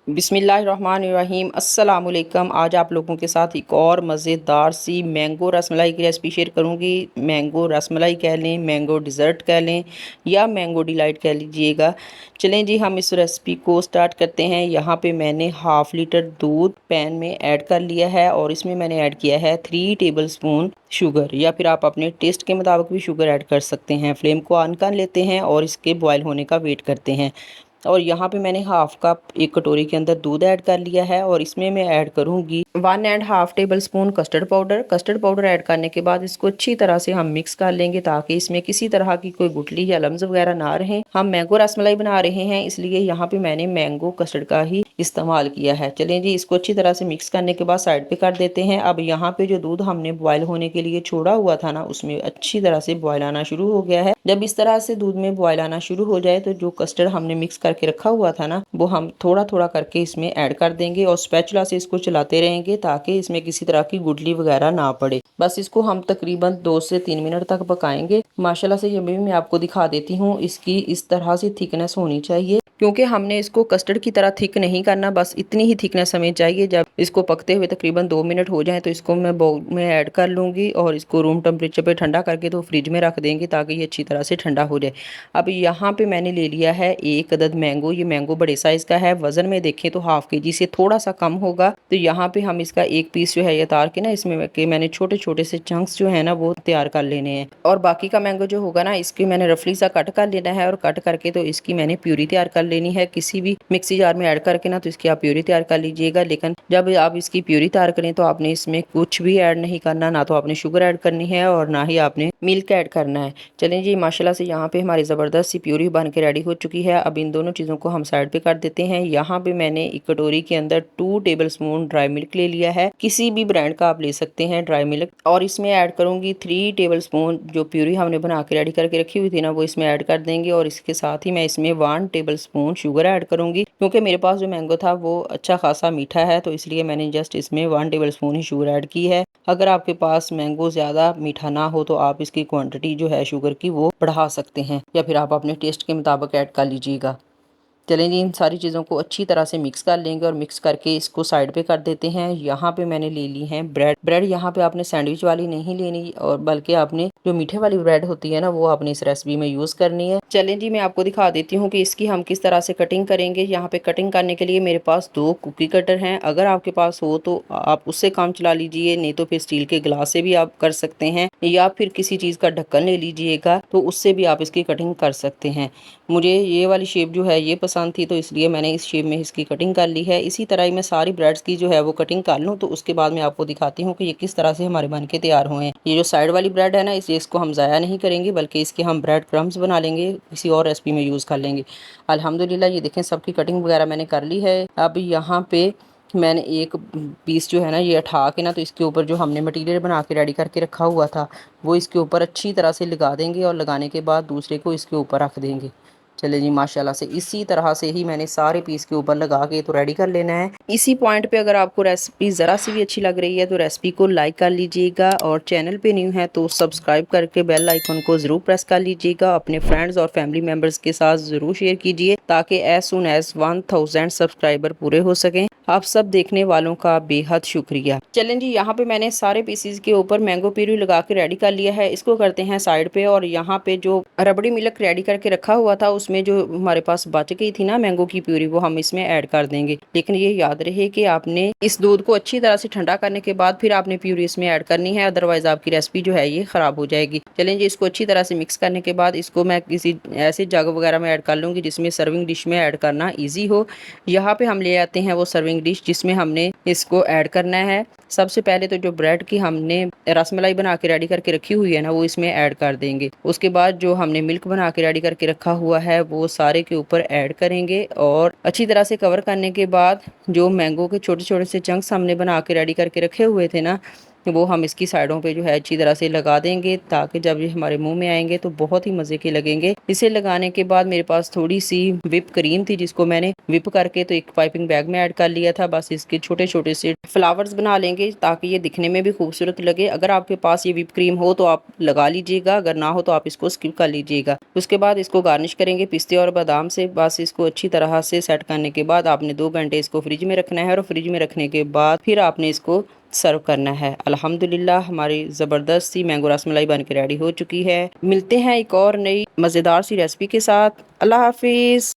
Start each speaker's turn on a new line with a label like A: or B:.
A: बिस्मिल्लाहिर्रहमानिर्रहीम अस्सलामुअलैकुम। आज आप लोगों के साथ एक और मज़ेदार सी मैंगो रसमलाई की रेसिपी शेयर करूंगी। मैंगो रसमलाई कह लें, मैंगो डिज़र्ट कह लें या मैंगो डिलाइट कह लीजिएगा। चलें जी, हम इस रेसिपी को स्टार्ट करते हैं। यहाँ पे मैंने हाफ़ लीटर दूध पैन में ऐड कर लिया है और इसमें मैंने ऐड किया है 3 टेबल स्पून शुगर, या फिर आप अपने टेस्ट के मुताबिक भी शुगर ऐड कर सकते हैं। फ्लेम को ऑन कर लेते हैं और इसके बॉयल होने का वेट करते हैं। और यहाँ पे मैंने हाफ कप एक कटोरी के अंदर दूध ऐड कर लिया है और इसमें मैं ऐड करूँगी 1.5 table spoon custard powder. Custard powder add करने के बाद इसको अच्छी तरह से हम मिक्स कर लेंगे ताकि इसमें किसी तरह की कोई गुठली या लम्स वगैरह ना रहें। हम मैंगो रसमलाई बना रहे हैं, इसलिए यहाँ पे मैंने मैंगो कस्टर्ड का ही इस्तेमाल किया है। चलें जी, इसको अच्छी तरह से मिक्स करने के बाद साइड पे कर देते हैं। अब यहाँ पे जो दूध हमने बॉयल होने के लिए छोड़ा हुआ था ना, उसमें अच्छी तरह से बॉयल आना शुरू हो गया है। जब इस तरह से दूध में बॉयल आना शुरू हो जाए तो जो कस्टर्ड हमने मिक्स करके रखा हुआ था ना, वो हम थोड़ा थोड़ा करके इसमें ऐड कर देंगे और स्पैचुला से इसको चलाते रहेंगे ताकि इसमें किसी तरह की गुठली वगैरह ना पड़े। बस इसको हम तकरीबन 2 से 3 मिनट तक पकाएंगे। माशाल्लाह से ये भी मैं आपको दिखा देती हूँ। इसकी इस तरह से थिकनेस होनी चाहिए, क्योंकि हमने इसको कस्टर्ड की तरह थिक नहीं करना, बस इतनी ही थिकनेस हमें चाहिए। जब इसको पकते हुए तकरीबन 2 मिनट हो जाएं तो इसको मैं बाउल में ऐड कर लूँगी और इसको रूम टेम्परेचर पे ठंडा करके तो फ्रिज में रख देंगे ताकि ये अच्छी तरह से ठंडा हो जाए। अब यहाँ पे मैंने ले लिया है 1 अदद मैंगो। ये मैंगो बड़े साइज़ का है, वज़न में देखें तो हाफ केजी से थोड़ा सा कम होगा। तो यहाँ पे हम इसका एक पीस जो है ये तार के ना इसमें के मैंने छोटे छोटे से चंक्स जो है ना वो तैयार कर लेने हैं। और बाकी का मैंगो जो होगा ना, इसकी मैंने रफली सा कट कर लेना है और कट करके तो इसकी मैंने प्यूरी तैयार कर लेनी है। किसी भी मिक्सी जार में ऐड करके ना तो इसकी आप प्यूरी तैयार कर लीजिएगा। लेकिन जब आप इसकी प्यूरी तैयार करें तो आपने इसमें कुछ भी ऐड नहीं करना, ना तो आपने शुगर ऐड करनी है और ना ही आपने मिल्क ऐड करना है। चलें जी, माशाल्लाह से यहाँ पे हमारी ज़बरदस्त सी प्यूरी बन के रेडी हो चुकी है। अब इन दोनों चीज़ों को हम साइड पे कर देते हैं। यहाँ पे मैंने एक कटोरी के अंदर 2 टेबल स्पून ड्राई मिल्क ले लिया है, किसी भी ब्रांड का आप ले सकते हैं ड्राई मिल्क। और इसमें ऐड करूँगी 3 टेबल स्पून जो प्यूरी हमने बना के रेडी करके रखी हुई थी ना, वो इसमें ऐड कर देंगे। और इसके साथ ही मैं इसमें 1 टेबल स्पून शुगर ऐड करूँगी, क्योंकि मेरे पास जो मैंगो था वो अच्छा खासा मीठा है, तो इसलिए मैंने जस्ट इसमें 1 टेबल स्पून ही शुगर ऐड की है। अगर आपके पास मैंगो ज़्यादा मीठा ना हो तो आप इसकी क्वांटिटी जो है शुगर की वो बढ़ा सकते हैं, या फिर आप अपने टेस्ट के मुताबिक ऐड कर लीजिएगा। चलें जी, इन सारी चीज़ों को अच्छी तरह से मिक्स कर लेंगे और मिक्स करके इसको साइड पे कर देते हैं। यहाँ पे मैंने ले ली है ब्रेड। यहाँ पे आपने सैंडविच वाली नहीं लेनी, और बल्कि आपने जो मीठे वाली ब्रेड होती है ना, वो आपने इस रेसिपी में यूज़ करनी है। चलें जी, मैं आपको दिखा देती हूँ कि इसकी हम किस तरह से कटिंग करेंगे। यहाँ पे कटिंग करने के लिए मेरे पास 2 कुकी कटर हैं। अगर आपके पास हो तो आप उससे काम चला लीजिए, नहीं तो फिर स्टील के गिलास से भी आप कर सकते हैं, या फिर किसी चीज़ का ढक्कन ले लीजिएगा तो उससे भी आप इसकी कटिंग कर सकते हैं। मुझे ये वाली शेप जो है ये पसंद थी, तो इसलिए मैंने इस शेप में इसकी कटिंग कर ली है। इसी तरह ही मैं सारी ब्रेड्स की जो है वो कटिंग कर लूँ, तो उसके बाद मैं आपको दिखाती हूँ कि ये किस तरह से हमारे बन के तैयार हुए हैं। ये जो साइड वाली ब्रेड है ना, इसको हम ज़ाया नहीं करेंगे, बल्कि इसके हम ब्रेड क्रम्स बना लेंगे, किसी और रेसिपी में यूज़ कर लेंगे। अल्हम्दुलिल्लाह, ये देखें सबकी कटिंग वगैरह मैंने कर ली है। अब यहाँ पे मैंने एक पीस जो है ना ये उठा के ना, तो इसके ऊपर जो हमने मटेरियल बना के रेडी करके रखा हुआ था वो इसके ऊपर अच्छी तरह से लगा देंगे, और लगाने के बाद दूसरे को इसके ऊपर रख देंगे। चले जी, माशाल्लाह से इसी तरह से ही मैंने सारे पीस के ऊपर लगा के तो रेडी कर लेना है। इसी पॉइंट पे अगर आपको रेसिपी ज़रा सी भी अच्छी लग रही है तो रेसिपी को लाइक कर लीजिएगा, और चैनल पे न्यू है तो सब्सक्राइब करके बेल आइकन को ज़रूर प्रेस कर लीजिएगा। अपने फ्रेंड्स और फैमिली मेम्बर्स के साथ ज़रूर शेयर कीजिए ताकि एज सुन एज 1000 सब्सक्राइबर पूरे हो सकें। आप सब देखने वालों का बेहद शुक्रिया। चलें जी, यहाँ पे मैंने सारे पीसीज के ऊपर मैंगो प्यूरी लगा के रेडी कर लिया है। इसको करते हैं साइड पे। और यहाँ पे जो रबड़ी मिल्क रेडी करके रखा हुआ था उसमें जो हमारे पास बच गई थी ना मैंगो की प्यूरी, वो हम इसमें ऐड कर देंगे। लेकिन ये याद रहे कि आपने इस दूध को अच्छी तरह से ठंडा करने के बाद फिर आपने प्यूरी इसमें ऐड करनी है, अदरवाइज आपकी रेसिपी जो है ये खराब हो जाएगी। चलें जी, इसको अच्छी तरह से मिक्स करने के बाद इसको मैं किसी ऐसे जग वगैरह में ऐड कर लूँगी जिसमें सर्विंग डिश में ऐड करना ईजी हो। यहाँ पे हम ले आते हैं वो सर्विंग डिश जिसमें हमने इसको ऐड करना है। सबसे पहले तो जो ब्रेड की हमने रसमलाई बना के रेडी करके रखी हुई है ना, वो इसमें ऐड कर देंगे। उसके बाद जो हमने मिल्क बना के रेडी करके रखा हुआ है वो सारे के ऊपर ऐड करेंगे, और अच्छी तरह से कवर करने के बाद जो मैंगो के छोटे छोटे से चंक्स हमने बना के रेडी करके रखे हुए थे ना, वो हम इसकी साइडों पे जो है अच्छी तरह से लगा देंगे, ताकि जब ये हमारे मुंह में आएंगे तो बहुत ही मज़े के लगेंगे। इसे लगाने के बाद मेरे पास थोड़ी सी विप क्रीम थी, जिसको मैंने विप करके तो एक पाइपिंग बैग में ऐड कर लिया था। बस इसके छोटे छोटे से फ्लावर्स बना लेंगे ताकि ये दिखने में भी खूबसूरत लगे। अगर आपके पास ये विप क्रीम हो तो आप लगा लीजिएगा, अगर ना हो तो आप इसको स्किप कर लीजिएगा। उसके बाद इसको गार्निश करेंगे पिस्ते और बादाम से। बस इसको अच्छी तरह से सेट करने के बाद आपने 2 घंटे इसको फ्रिज में रखना है, और फ्रिज में रखने के बाद फिर आपने इसको सर्व करना है। अल्हम्दुलिल्लाह हमारी ज़बरदस्त सी मैंगो रसमलाई बन के रेडी हो चुकी है। मिलते हैं एक और नई मज़ेदार सी रेसिपी के साथ। अल्लाह हाफिज़।